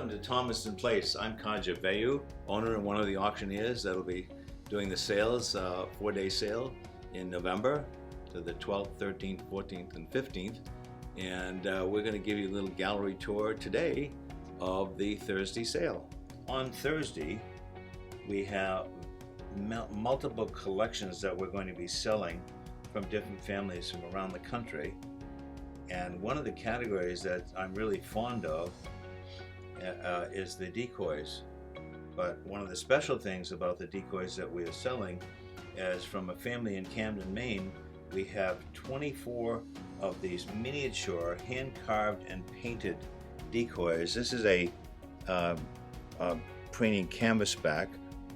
Welcome to Thomaston Place. I'm Kaja Veilleux, owner and one of the auctioneers that'll be doing the sales, 4-day sale in November to the 12th, 13th, 14th, and 15th. And we're going to give you a little gallery tour today of the Thursday sale. On Thursday, we have multiple collections that we're going to be selling from different families from around the country. And one of the categories that I'm really fond of is the decoys. But one of the special things about the decoys that we are selling is from a family in Camden, Maine. We have 24 of these miniature hand-carved and painted decoys. This is a preening canvasback,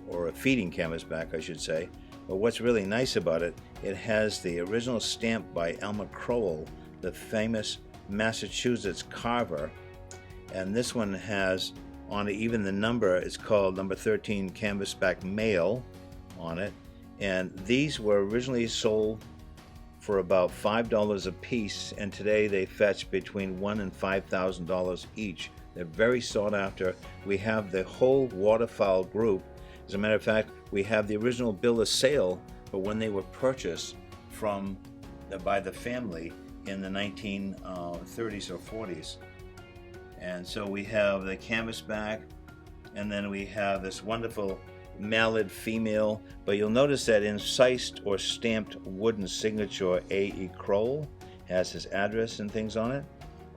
or a feeding canvasback, I should say. But what's really nice about it, it has the original stamp by Elmer Crowell, the famous Massachusetts carver. And this one has on it even the number, it's called number 13 canvasback male on it. And these were originally sold for about $5 a piece, and today they fetch between $1,000 and $5,000 each. They're very sought after. We have the whole Waterfowl group. As a matter of fact, we have the original bill of sale for when they were purchased by the family in the 1930s or 40s. And so we have the canvasback, and then we have this wonderful mallard female. But you'll notice that incised or stamped wooden signature A.E. Crowell has his address and things on it,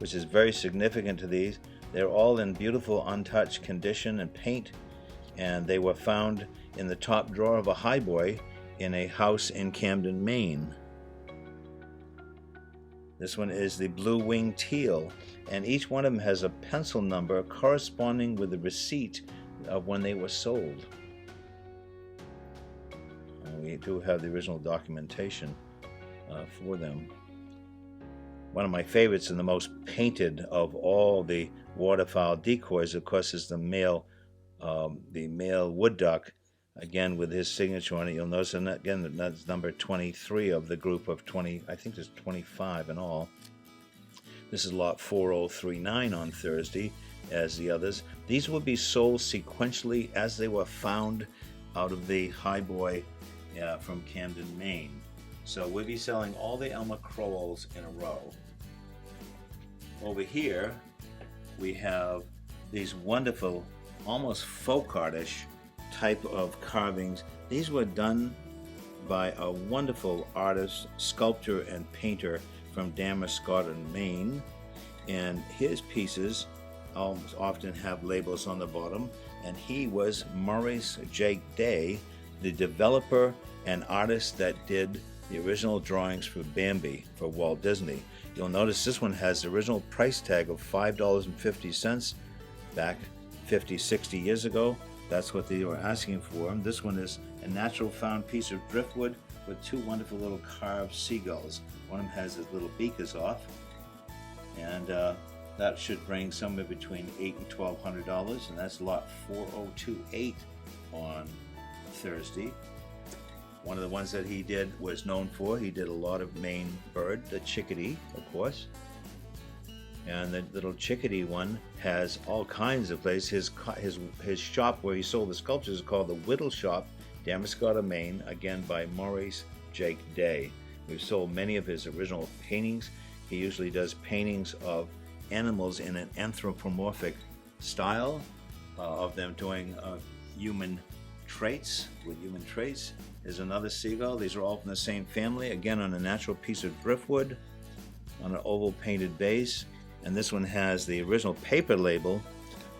which is very significant to these. They're all in beautiful untouched condition and paint, and they were found in the top drawer of a highboy in a house in Camden, Maine. This one is the blue wing teal, and each one of them has a pencil number corresponding with the receipt of when they were sold. And we do have the original documentation for them. One of my favorites and the most painted of all the waterfowl decoys, of course, is the male wood duck, again with his signature on it. You'll notice, and again, that's number 23 of the group of 20, I think there's 25 in all. This is lot 4039 on Thursday, as the others. These will be sold sequentially as they were found out of the highboy from Camden, Maine. So we'll be selling all the Elmer Crowells in a row. Over here, we have these wonderful, almost folk artish type of carvings. These were done by a wonderful artist, sculptor, and painter from Scotland, Maine. And his pieces almost often have labels on the bottom. And he was Maurice Jake, the developer and artist that did the original drawings for Bambi for Walt Disney. You'll notice this one has the original price tag of $5.50 back 50, 60 years ago. That's what they were asking for. This one is a natural found piece of driftwood with two wonderful little carved seagulls. One of them has his little beakers off, and that should bring somewhere between $800 and $1,200, and that's lot 4028 on Thursday. One of the ones that he was known for, he did a lot of Maine bird, the chickadee, of course. And the little chickadee one has all kinds of places. His shop where he sold the sculptures is called the Whittle Shop, Damascotta, Maine, again by Maurice Jake. We've sold many of his original paintings. He usually does paintings of animals in an anthropomorphic style, of them doing human traits, with human traits. There's another seagull. These are all from the same family, again on a natural piece of driftwood on an oval painted base. And this one has the original paper label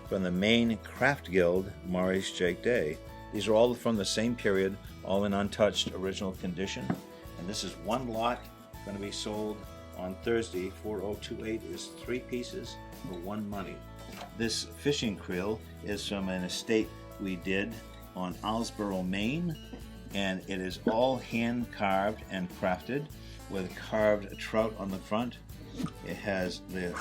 from the Maine Craft Guild, Maurice Jake. These are all from the same period, all in untouched original condition. And this is one lot going to be sold on Thursday. 4028 is 3 pieces for one money. This fishing creel is from an estate we did on Islesboro, Maine, and it is all hand carved and crafted with carved trout on the front. It has the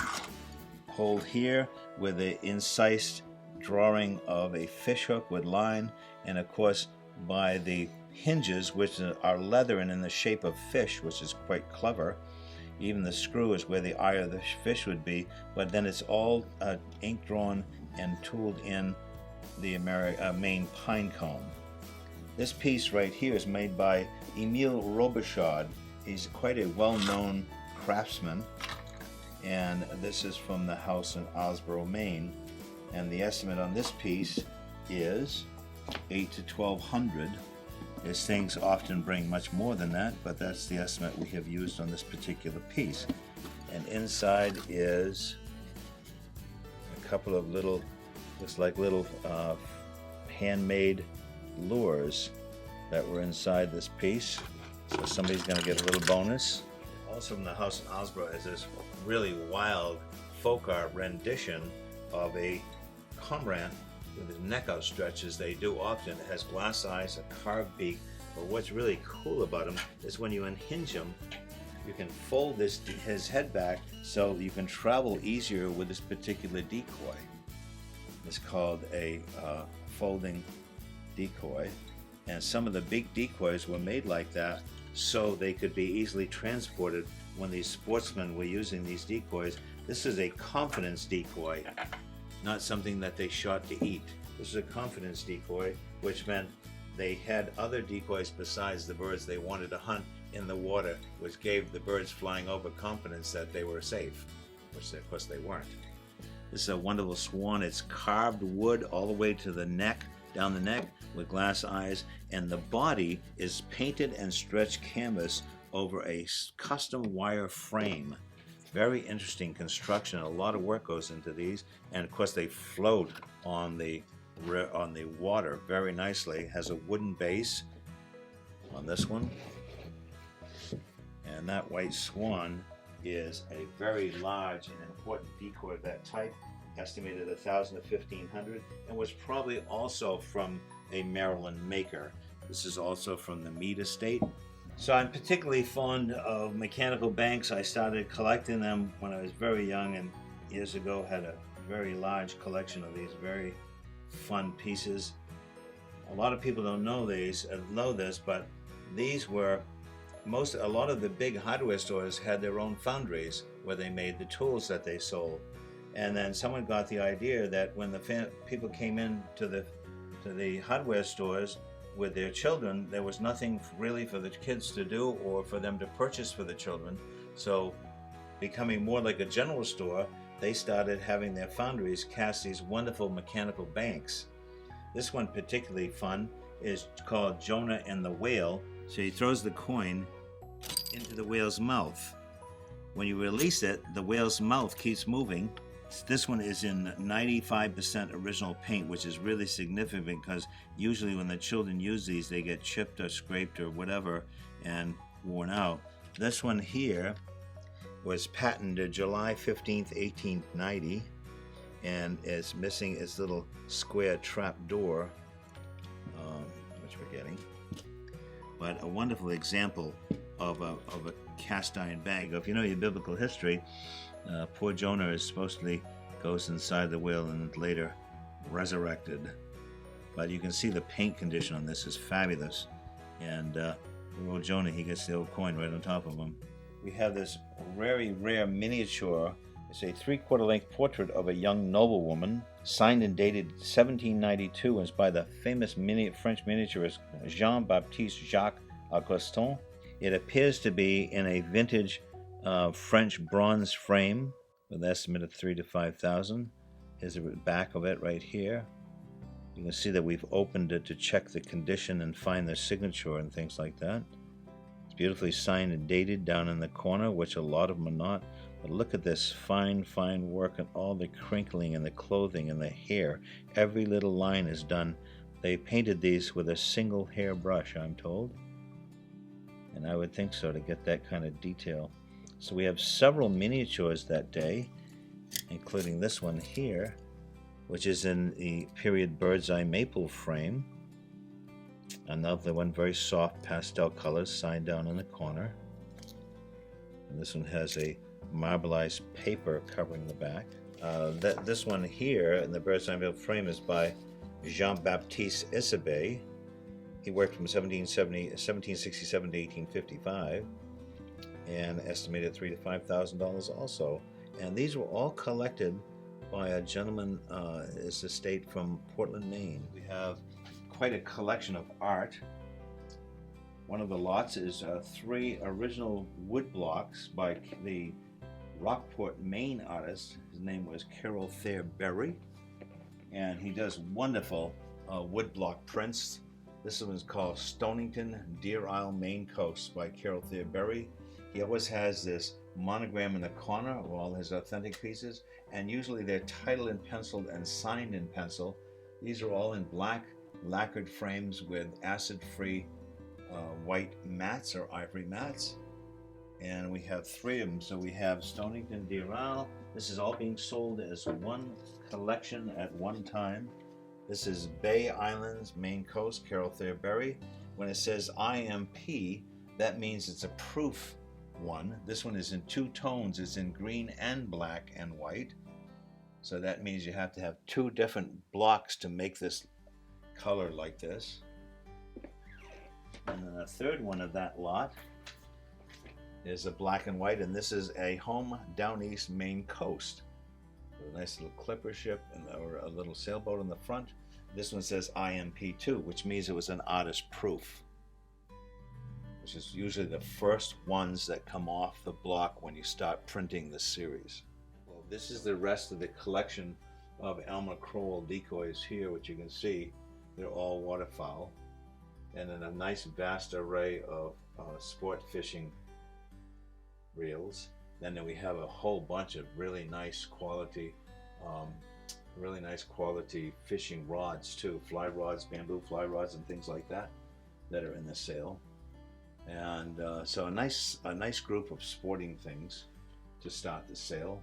hole here with the incised drawing of a fish hook with line, and of course by the hinges, which are leather and in the shape of fish, which is quite clever. Even the screw is where the eye of the fish would be, but then it's all ink drawn and tooled in the Maine pine cone. This piece right here is made by Emile Robichaud. He's quite a well-known craftsman, and this is from the house in Osborough, Maine. And the estimate on this piece is $800 to $1,200. These things often bring much more than that, but that's the estimate we have used on this particular piece. And inside is a couple of little, looks like little handmade lures that were inside this piece. So somebody's going to get a little bonus. Also from the house in Osborough is this really wild folk art rendition of a cormorant with his neck outstretched, as they do often. It has glass eyes, a carved beak, but what's really cool about him is when you unhinge him, you can fold his head back so you can travel easier with this particular decoy. It's called a folding decoy, and some of the big decoys were made like that so they could be easily transported when these sportsmen were using these decoys. This is a confidence decoy, not something that they shot to eat. This is a confidence decoy, which meant they had other decoys besides the birds they wanted to hunt in the water, which gave the birds flying over confidence that they were safe, which of course they weren't. This is a wonderful swan. It's carved wood all the way to the neck, down the neck, with glass eyes, and the body is painted and stretched canvas over a custom wire frame. Very interesting construction. A lot of work goes into these, and of course they float on the water very nicely. It has a wooden base on this one, and that white swan is a very large and important decoy of that type, estimated 1,000 to 1,500, and was probably also from a Maryland maker. This is also from the Mead estate. So I'm particularly fond of mechanical banks. I started collecting them when I was very young, and years ago had a very large collection of these very fun pieces. A lot of people don't know this, but these were a lot of the big hardware stores had their own foundries where they made the tools that they sold. And then someone got the idea that when the people came in to the hardware stores with their children, there was nothing really for the kids to do or for them to purchase for the children. So, becoming more like a general store, they started having their foundries cast these wonderful mechanical banks. This one particularly fun is called Jonah and the Whale. So he throws the coin into the whale's mouth. When you release it, the whale's mouth keeps moving. This one is in 95% original paint, which is really significant because usually when the children use these, they get chipped or scraped or whatever and worn out. This one here was patented July 15th, 1890, and is missing its little square trap door, which we're getting. But a wonderful example of a cast iron bag. If you know your biblical history, poor Jonah is supposedly goes inside the whale and later resurrected. But you can see the paint condition on this is fabulous. And poor Jonah, he gets the old coin right on top of him. We have this very rare miniature. It's a 3/4 length portrait of a young noblewoman, signed and dated 1792, and it's by the famous French miniaturist Jean-Baptiste Jacques Augustin. It appears to be in a vintage French bronze frame with an estimate of 3,000 to 5,000. Here's the back of it right here. You can see that we've opened it to check the condition and find the signature and things like that. It's beautifully signed and dated down in the corner, which a lot of them are not. But look at this fine work and all the crinkling and the clothing and the hair. Every little line is done. They painted these with a single hair brush, I'm told. And I would think so, to get that kind of detail. So we have several miniatures that day, including this one here, which is in the period bird's eye maple frame. Another one, very soft pastel colors, signed down in the corner. And this one has a marbleized paper covering the back. This one here in the bird's eye maple frame is by Jean-Baptiste Isabey. He worked from 1767 to 1855. and estimated $3,000 to $5,000 also. And these were all collected by a gentleman, his estate from Portland, Maine. We have quite a collection of art. One of the lots is 3 original wood blocks by the Rockport, Maine artist. His name was Carol Thayer Berry, and he does wonderful woodblock prints. This one's called Stonington, Deer Isle, Maine Coast by Carol Thayer Berry. He always has this monogram in the corner of all his authentic pieces, and usually they're titled and penciled and signed in pencil. These are all in black lacquered frames with acid-free white mats or ivory mats. And we have 3 of them. So we have Stonington, Deer Isle. This is all being sold as one collection at one time. This is Bay Islands, Maine Coast, Carol Thayer Berry. When it says IMP, that means it's a proof one. This one is in 2 tones. It's in green and black and white. So that means you have to have 2 different blocks to make this color like this. And then a 3rd one of that lot is a black and white, and this is a home down east Maine Coast. A nice little clipper ship or a little sailboat in the front. This one says IMP2, which means it was an artist proof, which is usually the first ones that come off the block when you start printing the series. Well, this is the rest of the collection of Elmer Crowell decoys here, which you can see they're all waterfowl, and then a nice vast array of sport fishing reels. Then we have a whole bunch of really nice quality fishing rods too, fly rods, bamboo fly rods and things like that are in the sale. And so a nice group of sporting things to start the sale.